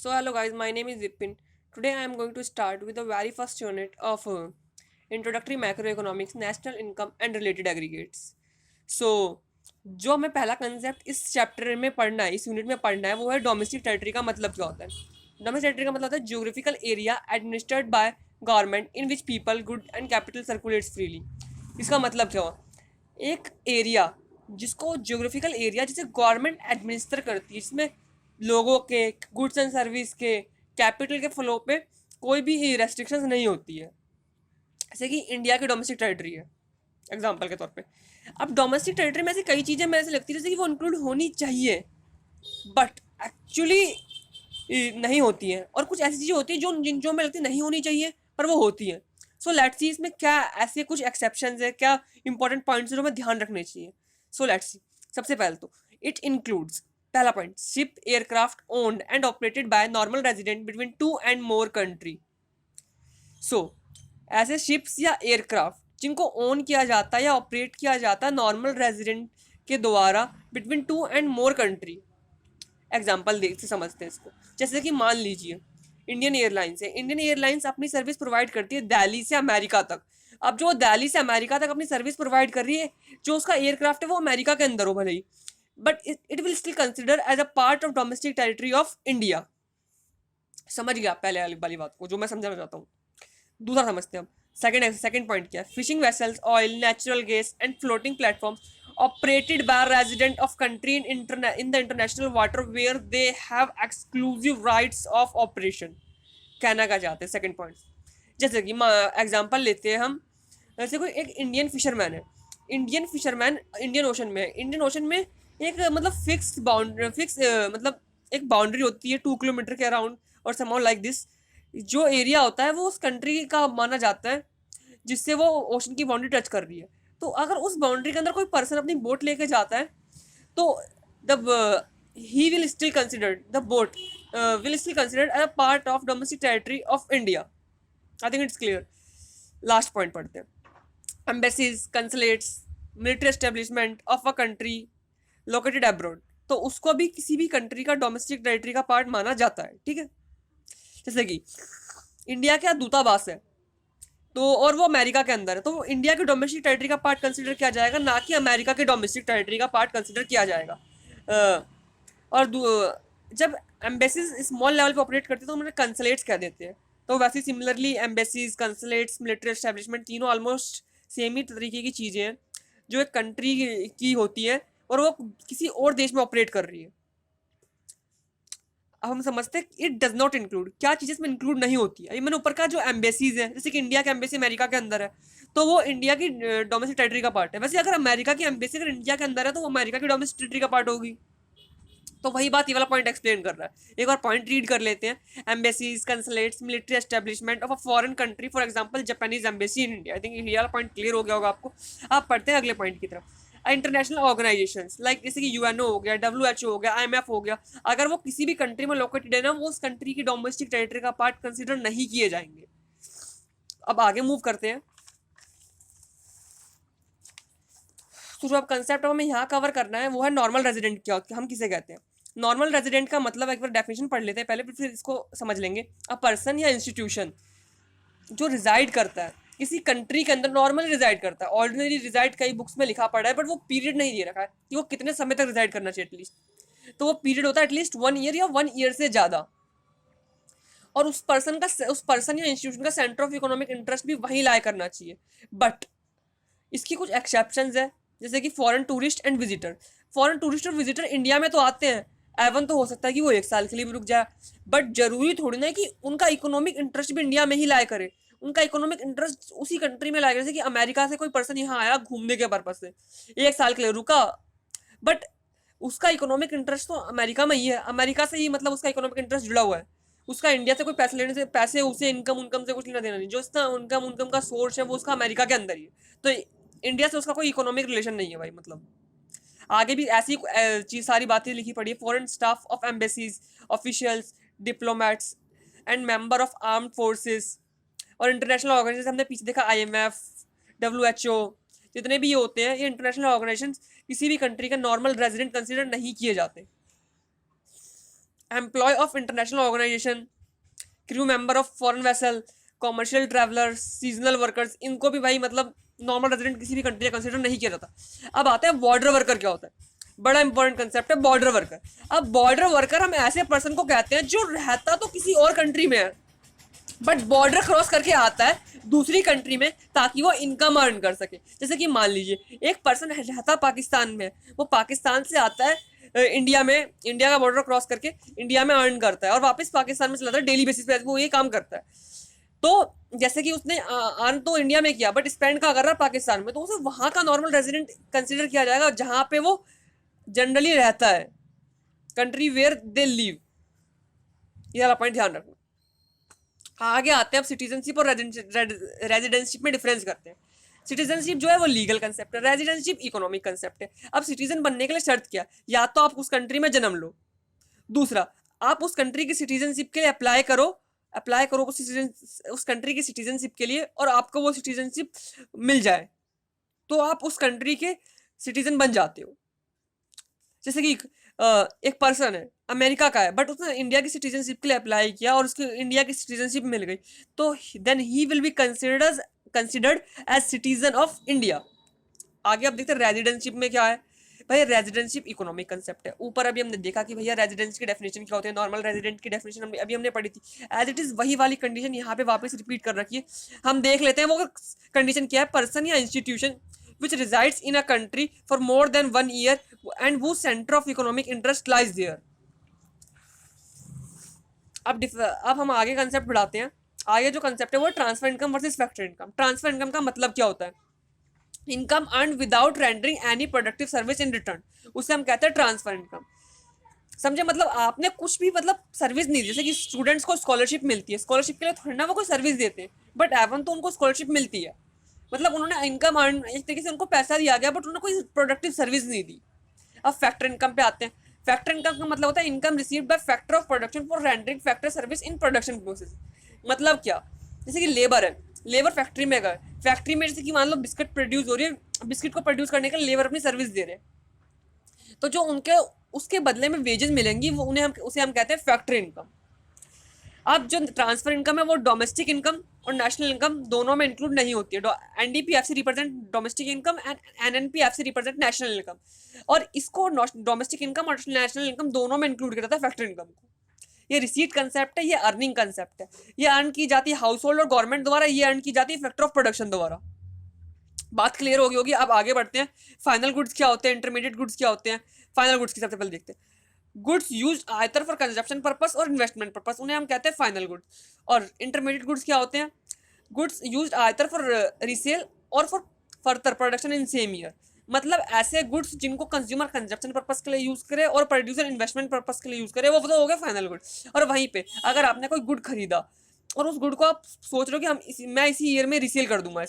So hello guys, my name is Vipin. Today I am going to start with the very first unit of Introductory Macroeconomics, National Income and Related Aggregates. So जो हमें पहला concept इस chapter में पढ़ना है, इस unit में पढ़ना है, वो है डोमेस्टिक टेरिटरी का मतलब क्या होता है। डोमेस्टिक टेरिटरी का मतलब होता है geographical area administered by government in which people good and capital circulates freely. इसका मतलब क्या हुआ, एक एरिया जिसको ज्योग्राफिकल एरिया जिसे गवर्नमेंट एडमिनिस्टर करती है, जिसमें लोगों के गुड्स एंड सर्विस के कैपिटल के फ्लो पे कोई भी रेस्ट्रिक्शंस नहीं होती है, जैसे कि इंडिया की डोमेस्टिक टेरिटरी है एग्जांपल के तौर पे। अब डोमेस्टिक टेरिटरी में ऐसी कई चीज़ें मेरे से लगती है जैसे कि वो इंक्लूड होनी चाहिए बट एक्चुअली नहीं होती हैं, और कुछ ऐसी चीज़ें होती हैं जो हमें लगती है नहीं होनी चाहिए पर वो होती हैं। सो लेट्स सी इसमें क्या ऐसे कुछ एक्सेप्शंस है, क्या इंपॉर्टेंट पॉइंट्स है जो हमें ध्यान रखने चाहिए। सो लेट्स सी, सबसे पहले तो इट इंक्लूड्स, पहला point, ship aircraft owned and operated by normal resident between 2 and more country. So ऐसे शिप्स या एयरक्राफ्ट जिनको ओन किया जाता है या ऑपरेट किया जाता है नॉर्मल रेजिडेंट के द्वारा between 2 and more country. Example देख से समझते हैं इसको, जैसे कि मान लीजिए इंडियन एयरलाइंस है। इंडियन एयरलाइंस अपनी सर्विस प्रोवाइड करती है दिल्ली से अमेरिका तक। अब जो दिल्ली से अमेरिका तक अपनी सर्विस प्रोवाइड कर रही है, जो उसका एयरक्राफ्ट है वो अमेरिका के अंदर हो भले ही, but it will still consider as a part of domestic territory of India. समझ गया पहले वाली बात को जो मैं समझाना चाहता हूँ। दूसरा समझते हैं हम। सेकंड पॉइंट क्या है, fishing vessels, oil, natural gas and floating platforms operated by resident of country in the international water where they have exclusive rights of operation। कहना क्या चाहते हैं सेकंड पॉइंट, जैसे कि एग्जांपल लेते हैं हम, जैसे कोई एक इंडियन फिशरमैन है। इंडियन फिशरमैन इंडियन ओशन में है। इंडियन ओशन में एक मतलब फिक्स मतलब एक बाउंड्री होती है 2 किलोमीटर के अराउंड और समहाउ लाइक दिस। जो एरिया होता है वो उस कंट्री का माना जाता है जिससे वो ओशन की बाउंड्री टच कर रही है। तो अगर उस बाउंड्री के अंदर कोई पर्सन अपनी बोट लेके जाता है तो the he will still considered, the boat will still considered as a part of domestic territory of India. I think it's clear. Last point पढ़ते हैं, embassies, consulates, military establishment of a country located abroad, तो उसको भी किसी भी country का domestic territory का part माना जाता है। ठीक है, जैसे कि इंडिया का दूतावास है तो, और वो अमेरिका के अंदर है, तो वो इंडिया के डोमेस्टिक टेरिटरी का पार्ट कंसिडर किया जाएगा, ना कि अमेरिका के डोमेस्टिक टेरिटरी का पार्ट कंसिडर किया जाएगा। और जब एम्बेसीज स्मॉल लेवल पे ऑपरेट करते हैं तो उन्हें कंसुलेट्स कह देते हैं। तो वैसे similarly embassies, consulates, military establishment तीनों ऑलमोस्ट सेम ही तरीके की चीज़ें हैं जो एक कंट्री की होती है और वो किसी और देश में ऑपरेट कर रही है। अब हम समझते हैं इट डज नॉट इंक्लूड, क्या चीज़ें इसमें इंक्लूड नहीं होती है। मैंने ऊपर का जो एम्बेसीज है, जैसे कि इंडिया की एम्बेसी अमेरिका के अंदर है तो वो इंडिया की डोमेस्टिक टेरिटरी का पार्ट है। वैसे अगर अमेरिका की एम्बेसी अगर इंडिया के अंदर है तो वो अमेरिका की डोमेस्टिक टेरिटरी का पार्ट होगी। तो वही बात ये वाला पॉइंट एक्सप्लेन कर रहा है। एक और पॉइंट रीड कर लेते हैं, embassies, consulates, military establishment of a foreign country, for example Japanese embassy in India. I think ये वाला पॉइंट क्लियर हो गया होगा आपको। आप पढ़ते हैं अगले पॉइंट की तरफ। इंटरनेशनल ऑर्गेनाइजेशंस लाइक जैसे कि यूएनओ हो गया, डब्ल्यूएचओ हो गया, आईएमएफ हो गया, अगर वो किसी भी कंट्री में लोकेटेड है ना, वो उस कंट्री की डोमेस्टिक टेरिटरी का पार्ट कंसिडर नहीं किए जाएंगे। अब आगे मूव करते हैं। तो जो अब कंसेप्ट हमें यहाँ कवर करना है वो है नॉर्मल रेजिडेंट। क्या हम किसे कहते हैं? नॉर्मल रेजिडेंट का मतलब एक बार डेफिनेशन पढ़ लेते हैं पहले, फिर इसको समझ लेंगे। अ पर्सन या इंस्टीट्यूशन जो रिजाइड करता है किसी कंट्री के अंदर, नॉर्मली रिजाइड करता है। ऑर्डिनरी रिजाइड कई बुक्स में लिखा पड़ा है बट वो पीरियड नहीं दे रखा है कि वो कितने समय तक रिजाइड करना चाहिए एटलीस्ट। तो वो पीरियड होता है एटलीस्ट 1 ईयर या 1 ईयर से ज़्यादा। और उस पर्सन या इंस्टीट्यूशन का सेंटर ऑफ इकोनॉमिक इंटरेस्ट भी वहीं लाया करना चाहिए। बट इसकी कुछ एक्सेप्शंस है, जैसे कि foreign tourist and visitor. Foreign tourist और विजिटर इंडिया में तो आते हैं, एवन तो हो सकता है कि वो 1 साल के लिए भी रुक जाए, बट जरूरी थोड़ी ना कि उनका इकोनॉमिक इंटरेस्ट भी इंडिया में ही लाया करे। उनका इकोनॉमिक इंटरेस्ट उसी कंट्री में लाया करे। जैसे कि अमेरिका से कोई पर्सन यहाँ आया घूमने के पर्पज से, 1 साल के लिए रुका, बट उसका इकोनॉमिक इंटरेस्ट तो अमेरिका में ही है, अमेरिका से ही मतलब उसका इकोनॉमिक इंटरेस्ट जुड़ा हुआ है। उसका इंडिया से कोई पैसे लेने से, पैसे उसे इनकम उनकम से कुछ लेना देना नहीं। जो इसका इनकम का सोर्स है वो उसका अमेरिका के अंदर ही है। तो इंडिया से उसका कोई इकोनॉमिक रिलेशन नहीं है भाई। मतलब आगे भी ऐसी चीज सारी बातें लिखी पड़ी है। Foreign staff of embassies, officials, diplomats and member of armed forces और इंटरनेशनल ऑर्गेनाइजेशन, हमने पीछे देखा आईएमएफ, डब्ल्यूएचओ, जितने भी ये होते हैं ये इंटरनेशनल ऑर्गेनाइजेशन किसी भी कंट्री का नॉर्मल रेजिडेंट कंसिडर नहीं किए जाते। Employ of international organisation, crew member of foreign vessel, commercial travellers, seasonal workers, इनको भी भाई मतलब नॉर्मल रेजिडेंट किसी भी कंट्री का कंसिडर नहीं किया जाता। अब आते हैं बॉर्डर वर्कर क्या होता है, बड़ा इंपॉर्टेंट कंसेप्ट है बॉर्डर वर्कर। अब बॉर्डर वर्कर हम ऐसे पर्सन को कहते हैं जो रहता तो किसी और कंट्री में है बट बॉर्डर क्रॉस करके आता है दूसरी कंट्री में ताकि वो इनकम अर्न कर सके। जैसे कि मान लीजिए एक पर्सन रहता पाकिस्तान में, वो पाकिस्तान से आता है इंडिया में, इंडिया का बॉर्डर क्रॉस करके इंडिया में अर्न करता है और वापस पाकिस्तान में चलाता है, डेली बेसिस पे वो ये काम करता है। तो जैसे कि उसने अर्न तो इंडिया में किया बट स्पेंड कहाँ कर रहा है, पाकिस्तान में, तो उसे वहां का नॉर्मल रेजिडेंट कंसिडर किया जाएगा जहां पे वो जनरली रहता है, कंट्री वेयर दे लिव। ये वाला पॉइंट ध्यान रखना। आगे आते हैं अब सिटीजनशिप और रेजिडेंशिप में डिफरेंस करते हैं। सिटीजनशिप जो है वो लीगल कंसेप्ट है, रेजिडेंशिप इकोनॉमिक कंसेप्ट है। अब सिटीजन बनने के लिए शर्त क्या, या तो आप उस कंट्री में जन्म लो, दूसरा आप उस कंट्री की सिटीजनशिप के लिए अप्लाई करो उस कंट्री की सिटीजनशिप के लिए और आपको वो सिटीजनशिप मिल जाए तो आप उस कंट्री के सिटीजन बन जाते हो। जैसे कि एक पर्सन है अमेरिका का है बट उसने इंडिया की सिटीजनशिप के लिए अप्लाई किया और उसको इंडिया की सिटीजनशिप मिल गई, तो then he will be considered as citizen of India. आगे अब देखते हैं रेजिडेंशिप में क्या है। भाई रेजिडेंशिप इकोनॉमिक कंसेप्ट है। ऊपर अभी हमने देखा कि भैया रेजिडेंस की डेफिनेशन क्या होती है, नॉर्मल रेजिडेंट की डेफिनेशन अभी हमने पढ़ी थी। एज इट इज वही वाली कंडीशन यहाँ पे वापस रिपीट कर रखी है। हम देख लेते हैं वो कंडीशन क्या है। पर्सन या institution which resides in a country for more than 1 year and whose center of economic interest lies there। अब हम आगे कंसेप्ट बढ़ाते हैं। आगे जो कंसेप्ट है वो transfer income versus factor income. Transfer income का मतलब क्या होता है, income earn without rendering any productive service in return, उसे हम कहते हैं ट्रांसफर इनकम। समझे, मतलब आपने कुछ भी मतलब सर्विस नहीं दी। जैसे कि स्टूडेंट्स को स्कॉलरशिप मिलती है, स्कॉलरशिप के लिए थोड़ी ना वो कोई सर्विस देते हैं बट एवन तो उनको स्कॉलरशिप मिलती है, मतलब उन्होंने इनकम अर्न, एक तरीके से उनको पैसा दिया गया बट उन्होंने कोई प्रोडक्टिव सर्विस नहीं दी। अब फैक्टर इनकम पे आते हैं। फैक्टर इनकम का मतलब होता है income received by factor of production for rendering factor service in production process. मतलब क्या, जैसे कि लेबर है, लेबर फैक्ट्री में गए, फैक्ट्री में जैसे कि मान लो बिस्किट प्रोड्यूस हो रही है, बिस्किट को प्रोड्यूस करने के लिए लेबर अपनी सर्विस दे रहे हैं, तो जो उनके उसके बदले में वेजेस मिलेंगी वो उसे हम कहते हैं फैक्ट्री इनकम। अब जो ट्रांसफर इनकम है वो डोमेस्टिक इनकम और नेशनल इनकम दोनों में इंक्लूड नहीं होती है। NDPFC represent domestic income and NNPFC represent national income, और इसको डोमेस्टिक इनकम और नेशनल इनकम दोनों में इंक्लूड किया जाता है फैक्टर इनकम को। ये रिसीट कंसेप्ट है, ये अर्निंग कंसेप्ट है। ये अर्न की जाती है हाउस होल्ड और गवर्नमेंट द्वारा, ये अर्न की जाती है फैक्टर ऑफ प्रोडक्शन द्वारा। बात क्लियर होगी। अब आगे बढ़ते हैं। फाइनल गुड्स क्या होते हैं, इंटरमीडिएट गुड्स क्या होते हैं। फाइनल गुड्स की सबसे पहले देखते हैं। Goods use either for consumption purpose or investment purpose, उन्हें हम कहते हैं फाइनल गुड्स। और इंटरमीडिएट गुड्स क्या होते हैं, goods use either for resale or for further production in same year. मतलब ऐसे गुड्स जिनको कंज्यूमर कंजप्शन पर्पस के लिए यूज करे और प्रोड्यूसर इन्वेस्टमेंट पर्पस के लिए यूज करे, वो तो हो गया फाइनल गुड्स। और वहीं पे अगर आपने कोई गुड खरीदा और उस गुड को आप सोच रहे हो कि मैं इसी ईयर में रीसेल कर दूंगा,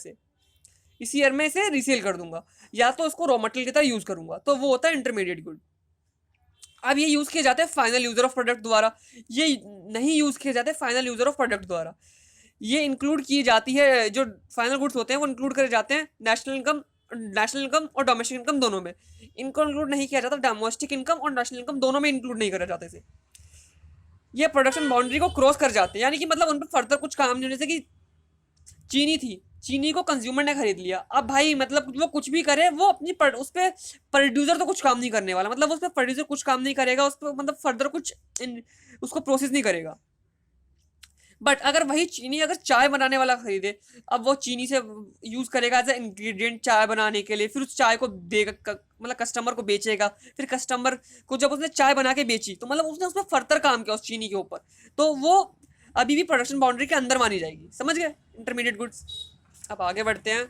इसी ईयर में इसे रीसेल कर दूंगा या तो उसको रॉ मटेरियल की तरह यूज करूंगा, तो वो होता है इंटरमीडिएट गुड। अब ये यूज किए जाते हैं फाइनल यूजर ऑफ प्रोडक्ट द्वारा, ये नहीं यूज किए जाते फाइनल यूजर ऑफ प्रोडक्ट द्वारा। ये इंक्लूड की जाती है, जो फाइनल गुड्स होते हैं वो इंक्लूड करे जाते हैं नेशनल इनकम और डोमेस्टिक इनकम दोनों में। इनको इंक्लूड नहीं किया जाता, डोमेस्टिक इनकम और नेशनल इनकम दोनों में इंक्लूड नहीं करा जाता इसे। ये प्रोडक्शन बाउंड्री को क्रॉस कर जाते हैं, यानी कि मतलब उन पर फर्दर कुछ काम नहीं होने से। कि चीनी थी, चीनी को कंज्यूमर ने खरीद लिया, अब भाई मतलब वो कुछ भी करे वो अपनी उस पर प्रोड्यूसर तो कुछ काम नहीं करने वाला, मतलब उस पर प्रोड्यूसर कुछ काम नहीं करेगा, उस पर मतलब फर्दर कुछ उसको प्रोसेस नहीं करेगा। बट अगर वही चीनी अगर चाय बनाने वाला खरीदे, अब वो चीनी से यूज करेगा एज ए इंग्रेडिएंट चाय बनाने के लिए, फिर उस चाय को देगा मतलब कस्टमर को बेचेगा, फिर कस्टमर को जब उसने चाय बना के बेची तो मतलब उसने उस पर फर्दर काम किया उस चीनी के ऊपर, तो वो अभी भी प्रोडक्शन बाउंड्री के अंदर मानी जाएगी। समझ गए इंटरमीडिएट गुड्स। अब आगे बढ़ते हैं।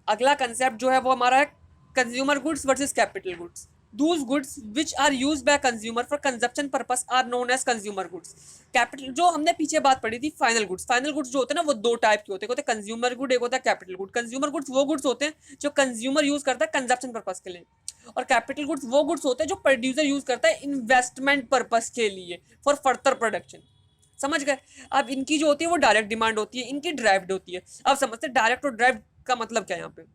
अगला कंसेप्ट जो है वो हमारा है consumer goods versus capital goods. Those goods which are used by consumer for consumption purpose are known as consumer goods। Capital जो हमने पीछे बात पढ़ी थी फाइनल गुड्स, फाइनल गुड्स जो होते हैं ना वो दो टाइप के होते हैं, कंज्यूमर गुड, एक होता है कैपिटल गुड। कंज्यूमर गुड्स वो गुड्स होते हैं जो कंज्यूमर यूज करता है कंजप्शन पर्पस के लिए, और कैपिटल गुड्स वो गुड्स होते हैं जो प्रोड्यूसर यूज करता है इन्वेस्टमेंट पर्पस के लिए फॉर फर्दर प्रोडक्शन। समझ गए। अब इनकी जो होती है वो डायरेक्ट डिमांड होती है, इनकी ड्राइव्ड होती है। अब समझते हैं डायरेक्ट और ड्राइव्ड का मतलब क्या है यहाँ पे।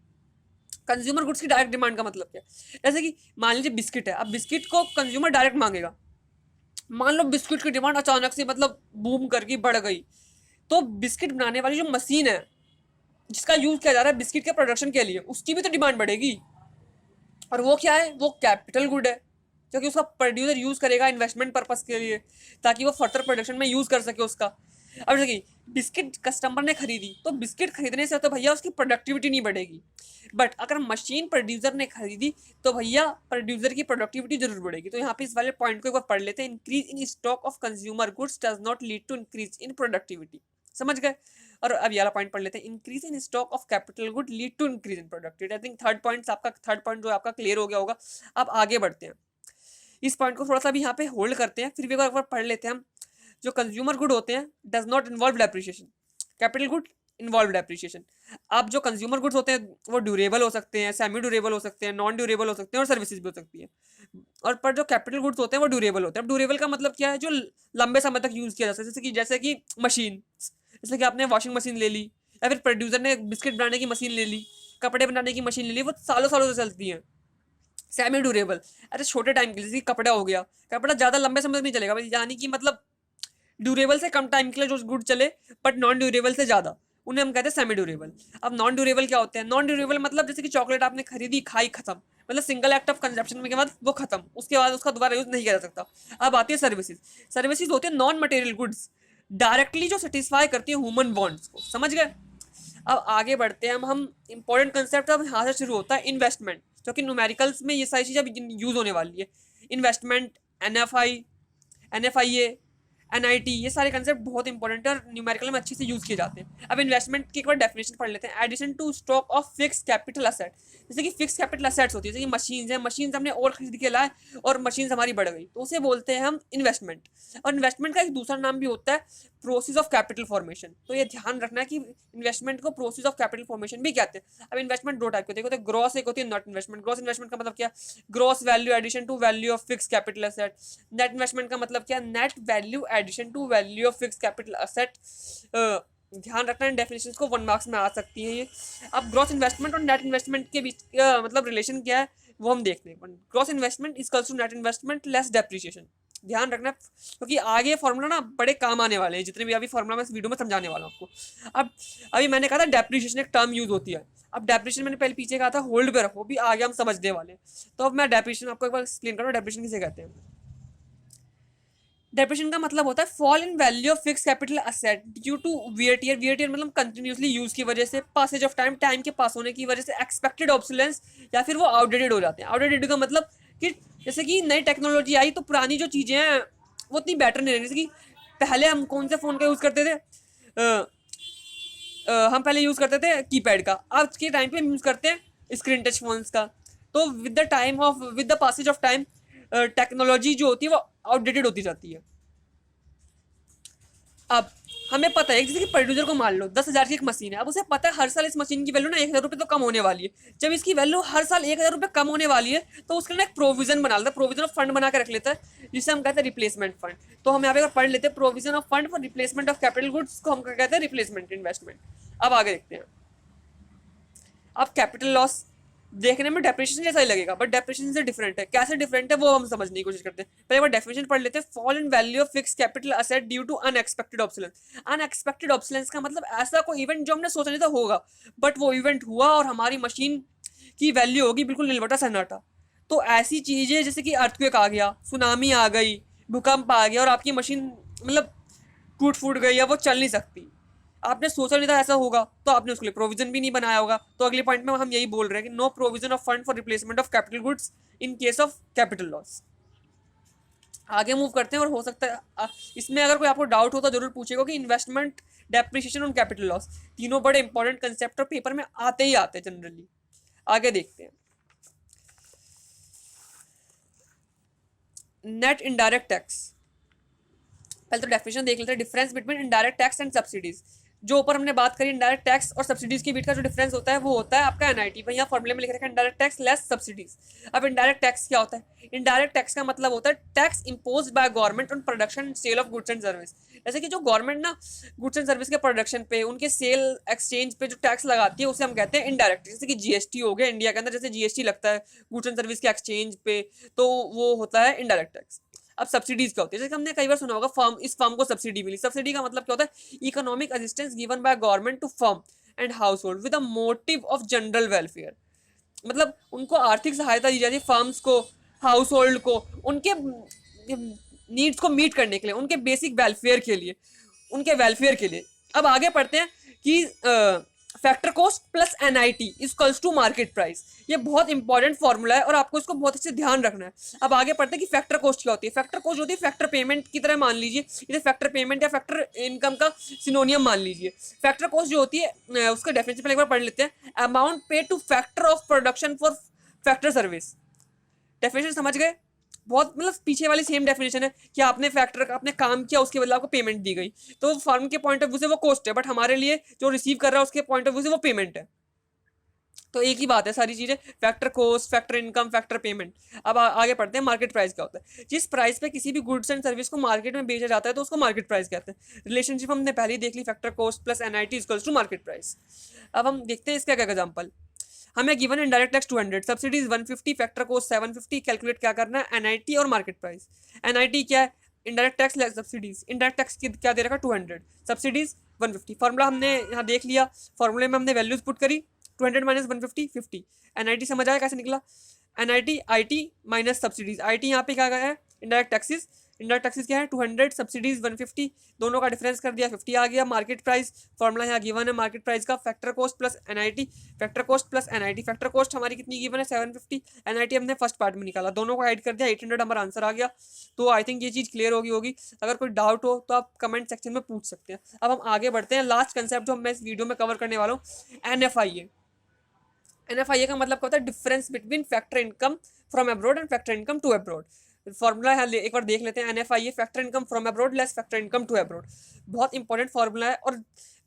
कंज्यूमर गुड्स की डायरेक्ट डिमांड का मतलब क्या है, जैसे कि मान लीजिए बिस्किट है, अब बिस्किट को कंज्यूमर डायरेक्ट मांगेगा, मान लो बिस्किट की डिमांड अचानक से मतलब बूम करके बढ़ गई, तो बिस्किट बनाने वाली जो मशीन है जिसका यूज किया जा रहा है बिस्किट के प्रोडक्शन के लिए, उसकी भी तो डिमांड बढ़ेगी। और वो क्या है, वो कैपिटल गुड है, क्योंकि उसका प्रोड्यूसर यूज करेगा इन्वेस्टमेंट पर्पस के लिए, ताकि वो फर्दर प्रोडक्शन में यूज कर सके उसका। अब देखिए, बिस्किट कस्टमर ने खरीदी, तो बिस्किट खरीदने से तो भैया उसकी प्रोडक्टिविटी नहीं बढ़ेगी, बट अगर मशीन प्रोड्यूसर ने खरीदी तो भैया प्रोड्यूसर की प्रोडक्टिविटी जरूर बढ़ेगी। तो यहाँ पे इस वाले पॉइंट को एक बार पढ़ लेते हैं, increase in stock of consumer goods does not lead to increase in productivity. समझ गए। और अब ये वाला पॉइंट पढ़ लेते हैं, increase in stock of capital good lead to increase in productivity. I think third point जो आपका क्लियर हो गया होगा। अब आगे बढ़ते हैं, इस पॉइंट को थोड़ा सा भी यहाँ पे होल्ड करते हैं, फिर भी एक बार पढ़ लेते हैं हम। जो कंज्यूमर गुड होते हैं does not involve depreciation, capital good involve depreciation. अब जो कंज्यूमर गुड्स होते हैं वो ड्यूरेबल हो सकते हैं, सेमी ड्यूरेबल हो सकते हैं, नॉन ड्यूरेबल हो सकते हैं, और सर्विसेज भी हो सकती है। और पर जो कैपिटल गुड्स होते हैं वो ड्यूरेबल होते हैं। अब ड्यूरेबल का मतलब क्या है, जो लंबे समय तक यूज किया जा सकता है, जैसे कि मशीन, जैसे कि आपने वॉशिंग मशीन ले ली, या फिर प्रोड्यूसर ने बिस्किट बनाने की मशीन ले ली, कपड़े बनाने की मशीन ले ली, वो सालों सालों से चलती है। सेमी ड्यूरेबल, अरे छोटे टाइम के लिए, जैसे कपड़ा हो गया, कपड़ा ज़्यादा लंबे समय तक नहीं चलेगा, यानी कि मतलब ड्यूरेबल से कम टाइम के लिए जो गुड चले, बट नॉन ड्यूरेबल से ज़्यादा, उन्हें हम कहते हैं सेमी ड्यूरेबल। अब नॉन ड्यूरेबल क्या होते हैं, नॉन ड्यूरेबल मतलब जैसे कि चॉकलेट आपने खरीदी, खाई, खत्म, मतलब सिंगल एक्ट ऑफ कंजप्शन के बाद वो खत्म, उसके बाद उसका दोबारा यूज नहीं किया जा सकता। अब आती है सर्विसेज। सर्विसेज होती है नॉन मटेरियल गुड्स, डायरेक्टली जो सेटिस्फाई करती है ह्यूमन बॉन्ड्स को। समझ गए। अब आगे बढ़ते हैं हम इंपॉर्टेंट कंसेप्ट अब यहाँ से शुरू होता है, इन्वेस्टमेंट, क्योंकि न्यूमेरिकल्स में ये सारी चीज़ें यूज होने वाली है। Investment, N F I A, NIT, ये सारे कंसेप्ट बहुत इंपॉर्टेंट है और न्यूमेरिकल में अच्छे से यूज किए जाते हैं। अब इन्वेस्टमेंट की एक बार डेफिनेशन पढ़ लेते हैं, addition to stock of fix capital asset. जैसे कि फिक्स कैपिटल असेट्स होती है, जैसे कि मशीन्स हैं, मशीन्स हमने और खरीद के लाए और मशीन्स हमारी बढ़ गई, तो उसे बोलते हैं हम इन्वेस्टमेंट। और इन्वेस्टमेंट का एक दूसरा नाम भी होता है प्रोसेस ऑफ कैपिटल फॉर्मेशन। तो ये ध्यान रखना है कि इन्वेस्टमेंट को प्रोसेस ऑफ कैपिटल फॉर्मेशन भी कहते हैं। अब इन्वेस्टमेंट दो टाइप के होते हैं, ग्रॉस एक होती है नॉट इन्वेस्टमेंट। ग्रॉस इन्वेस्टमेंट का मतलब क्या, gross value addition to value of fix capital asset. Net investment का मतलब क्या, net value addition to value of fix capital asset. ध्यान रखना है, डेफिनेशंस को 1 मार्क्स में आ सकती है ये। अब ग्रॉस इन्वेस्टमेंट और नेट इन्वेस्टमेंट के बीच मतलब रिलेशन क्या है वो हम देखते हैं। Gross investment equals to net investment less depreciation. ध्यान रखना, क्योंकि आगे फॉर्मूला ना बड़े काम आने वाले हैं, जितने भी अभी फॉर्मूला मैं इस वीडियो में समझाने वाला हूँ आपको। अब अभी मैंने कहा था डेप्रिसिएशन एक टर्म यूज होती है। अब डेप्रिसिएशन मैंने पहले पीछे कहा था होल्ड पे रखो, भी आगे हम समझने वाले हैं। तो अब मैं डेप्रिसिएशन आपको एक बार एक्सप्लेन करूँ, डेप्रिसिएशन किसे कहते हैं। डेप्रिसिएशन का मतलब होता है fall in value of fix capital asset due to wear tear. Wear tear मतलब कंटिन्यूसली यूज की वजह से, पासेज ऑफ टाइम, टाइम के पास होने की वजह से, एक्सपेक्टेड ऑब्सोलेंस, या फिर वो आउटडेटेड हो जाते हैं। आउटडेटेड का मतलब कि जैसे कि नई टेक्नोलॉजी आई तो पुरानी जो चीज़ें हैं वो इतनी बेटर नहीं रही। जैसे कि पहले हम कौन से फ़ोन का यूज़ करते थे, हम पहले यूज़ करते थे कीपैड का, आज के टाइम पे हम यूज़ करते हैं स्क्रीन टच फोन्स का। तो with the passage of time technology जो होती है वो आउटडेटेड होती जाती है। अब हमें पता है, जैसे कि प्रोड्यूसर को मान लो 10,000 की एक मशीन है, अब उसे पता है हर साल इस मशीन की वैल्यू ना 1,000 रुपये तो कम होने वाली है। जब इसकी वैल्यू हर साल 1,000 रुपये कम होने वाली है तो उसके लिए एक प्रोविजन बना लेता है, प्रोविजन ऑफ फंड बना के रख लेता है, जिसे हम कहते हैं रिप्लेसमेंट फंड। तो हम यहाँ पे पढ़ लेते हैं provision of fund for replacement of capital goods को हम कहते हैं रिप्लेसमेंट इन्वेस्टमेंट। अब आगे देखते हैं। अब कैपिटल लॉस देखने में डेप्रिसिएशन जैसा ही लगेगा, बट डेप्रिसिएशन से डिफरेंट है। कैसे डिफरेंट है वो हम समझने की कोशिश करते हैं। पहले बार डेफिनेशन पढ़ लेते हैं, fall in value of fix capital asset due to unexpected obsolescence. Unexpected obsolescence का मतलब ऐसा कोई इवेंट जो हमने सोचा नहीं था होगा, बट वो इवेंट हुआ और हमारी मशीन की वैल्यू होगी बिल्कुल नीलवटा सन्नाटा। तो ऐसी चीज़ें जैसे कि अर्थक्वेक आ गया, सुनामी आ गई, भूकंप आ गया और आपकी मशीन मतलब टूट फूट गई या वो चल नहीं सकती, आपने सोचा नहीं था ऐसा होगा, तो आपने उसके लिए प्रोविजन भी नहीं बनाया होगा। तो अगले पॉइंट में हम यही बोल रहे हैं कि no provision of fund for replacement of capital goods in case of capital loss. आगे मूव करते हैं, और हो सकता है इसमें अगर कोई आपको डाउट हो तो जरूर पूछेगा कि इन्वेस्टमेंट, डेप्रिसिएशन और कैपिटल लॉस तीनों बड़े इंपॉर्टेंट कंसेप्ट और पेपर में आते ही आते हैं जनरली। आगे देखते हैं, नेट इनडायरेक्ट टैक्स। पहले तो डेफिनेशन देख लेते हैं, difference between indirect tax and subsidies. जो ऊपर हमने बात करी इनडायरेक्ट टैक्स और सब्सिडीज के बीच का जो डिफरेंस होता है वो होता है आपका एनआईटी। भैया फॉर्मूले में लिख रखा है इनडायरेक्ट टैक्स लेस सब्सिडीज। अब इनडायरेक्ट टैक्स क्या होता है, इनडायरेक्ट टैक्स का मतलब होता है tax imposed by government on production and sale of goods and service. जैसे कि जो गवर्नमेंट ना गुड्स एंड सर्विस के प्रोडक्शन पे, उनके सेल एक्सचेंज पे जो टैक्स लगाती है उसे हम कहते हैं इनडायरेक्ट। जैसे कि जीएसटी हो गया इंडिया के अंदर, जैसे जीएसटी लगता है गुड्स एंड सर्विस के एक्सचेंज पे, तो वो होता है इनडायरेक्ट टैक्स। अब सब्सिडीज क्या होती है, जैसे हमने कई बार सुना होगा फर्म, इस फर्म को सब्सिडी मिली। सब्सिडी का मतलब क्या होता है, economic assistance given by government to firm and household with the motive of general welfare. मतलब उनको आर्थिक सहायता दी जाती है फर्म्स को, हाउस होल्ड को, उनके नीड्स को मीट करने के लिए, उनके बेसिक वेलफेयर के लिए, उनके वेलफेयर के लिए। अब आगे पढ़ते हैं कि factor cost plus NIT equals to market price. ये बहुत इंपॉर्टेंट फॉर्मूला है और आपको इसको बहुत अच्छे ध्यान रखना है। अब आगे पढ़ते हैं कि फैक्टर कॉस्ट क्या होती है। फैक्टर कॉस्ट होती है फैक्टर पेमेंट की तरह मान लीजिए, इसे फैक्टर पेमेंट या फैक्टर इनकम का सिनोनियम मान लीजिए। फैक्टर कॉस्ट जो होती है उसका डेफिनेशन पहले एक बार पढ़ लेते हैं। अमाउंट पे two factor of production for factor service. Definition समझ गए, बहुत मतलब पीछे वाली सेम डेफिनेशन है कि आपने फैक्टर का आपने काम किया, उसके बदले आपको पेमेंट दी गई, तो फर्म के पॉइंट ऑफ व्यू से वो कॉस्ट है, बट हमारे लिए जो रिसीव कर रहा है उसके पॉइंट ऑफ व्यू से वो पेमेंट है। तो एक ही बात है सारी चीजें, factor cost, factor income, factor payment. अब आगे पढ़ते हैं मार्केट प्राइस क्या होता है। जिस प्राइस पे किसी भी गुड्स एंड सर्विस को मार्केट में बेचा जाता है तो उसको मार्केट प्राइस कहते हैं। रिलेशनशिप हमने पहले ही देख ली, factor cost plus NIT equals to market price. अब हम देखते हैं इसका क्या एग्जांपल। हमें गिवन है direct tax 200, subsidies 150, factor cost 750। Calculate क्या करना है, एनआईटी और मार्केट प्राइस। एनआईटी क्या है, indirect tax less subsidies. Indirect tax क्या दे रखा 200, सब्सिडीज 150। फॉर्मूला हमने यहाँ देख लिया, फॉर्मूले में हमने वैल्यूज पुट करी, 200 माइनस 150 50। एनआईटी समझ आया कैसे निकला, NIT IT minus subsidies. IT यहाँ पे क्या है, इनडायरेक्ट टैक्सेस। इनडायरेक्ट टैक्सेस क्या है 200, सब्सिडीज 150, दोनों का डिफरेंस कर दिया 50 आ गया। मार्केट प्राइस फॉर्मूला यहाँ गिवन है मार्केट प्राइस का, factor cost plus NIT. Factor cost plus NIT, factor cost हमारी कितनी गिवन है 750, एनआईटी हमने फर्स्ट पार्ट में निकाला, दोनों को ऐड कर दिया 800, हमारा आंसर आ गया। तो आई थिंक ये चीज़ क्लियर होगी। अगर कोई डाउट हो तो आप कमेंट सेक्शन में पूछ सकते हैं। अब हम आगे बढ़ते हैं, लास्ट कंसेप्ट जो मैं इस वीडियो में कवर करने वाला हूँ, एनएफआईए। एनएफआईए का मतलब क्या होता है, difference between factor income from abroad and factor income to abroad. Formula है एक बार देख लेते हैं, NFIA factor income from abroad less factor income to abroad. बहुत इंपॉर्टेंट फॉर्मूला है और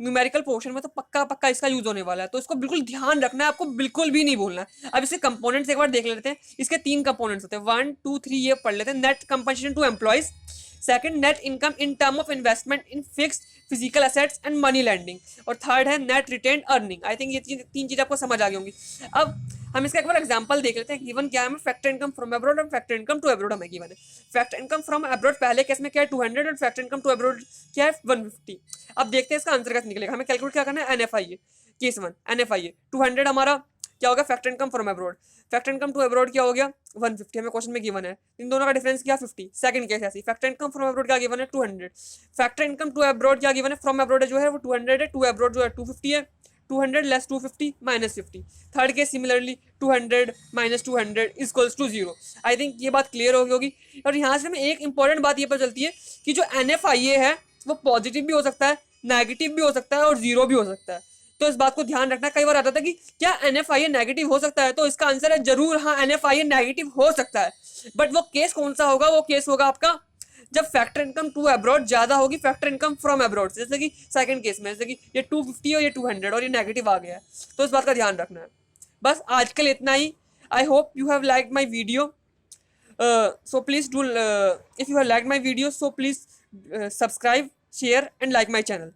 न्यूमेरिकल पोर्शन में तो पक्का पक्का इसका यूज होने वाला है, तो इसको बिल्कुल ध्यान रखना है, आपको बिल्कुल भी नहीं भूलना है। अब इसके कंपोनेंट्स एक बार देख लेते हैं। इसके 3 कंपोनेंट्स होते हैं, 1 2 3 ये पढ़ लेते हैं। Net compensation to employees, second net income in term of investment in fixed physical assets and money landing, और थर्ड है net retained earning. I think ये 3 चीज़ आपको समझ आ गई होंगी। अब हम इसका एक बार एग्जांपल देख लेते हैं। गिवन क्या है, फैक्टर इनकम फ्रॉम अब्रॉड और फैक्टर इनकम टू अब्रॉड हमें गिवन है। फैक्टर इनकम फ्रॉम अब्रॉड पहले केस में क्या है 200 और फैक्टर इनकम टू अब्रॉड क्या है 150। अब देखते हैं इसका आंसर कैसे निकलेगा। हमें कैलकुलेट क्या करना है, एनएफआईए केस 1। एनएफआईए 200 हमारा क्या होगा, factor income from abroad. Factor income to abroad क्या हो गया 150, हमें क्वेश्चन में गिवन है। इन दोनों का डिफरेंस क्या 50। सेकंड केस ऐसी, फैक्टर इनकम फ्रॉम अब्रॉड क्या गिवन है 200, फैक्टर इनकम टू अब्रॉड क्या गिवन है, फ्रॉम अब्रॉड जो है वो 200 है, टू अब्रॉड जो है 250 है। 200 less 250 minus 50। Third case similarly 200 minus 200 equals to 0। I think ये बात क्लियर होगी। और यहाँ से हमें एक इंपॉर्टेंट बात ये पता चलती है कि जो एनएफआईए है वो पॉजिटिव भी हो सकता है, नेगेटिव भी हो सकता है और 0 भी हो सकता है। तो इस बात को ध्यान रखना। कई बार आता था कि क्या एनएफआईए नेगेटिव हो सकता है, तो इसका आंसर है जरूर हाँ, एनएफआईए नेगेटिव हो सकता है। बट वो केस कौन सा होगा, वो केस होगा आपका जब फैक्टर इनकम टू अब्रॉड ज्यादा होगी फैक्टर इनकम फ्रॉम अब्रॉड, जैसे कि सेकंड केस में, जैसे कि ये 250 और ये 200 और ये नेगेटिव आ गया है, तो इस बात का ध्यान रखना है। बस आज के लिए इतना ही। I hope you have liked my video, so please do if you have liked my video, so please subscribe, share and like my channel.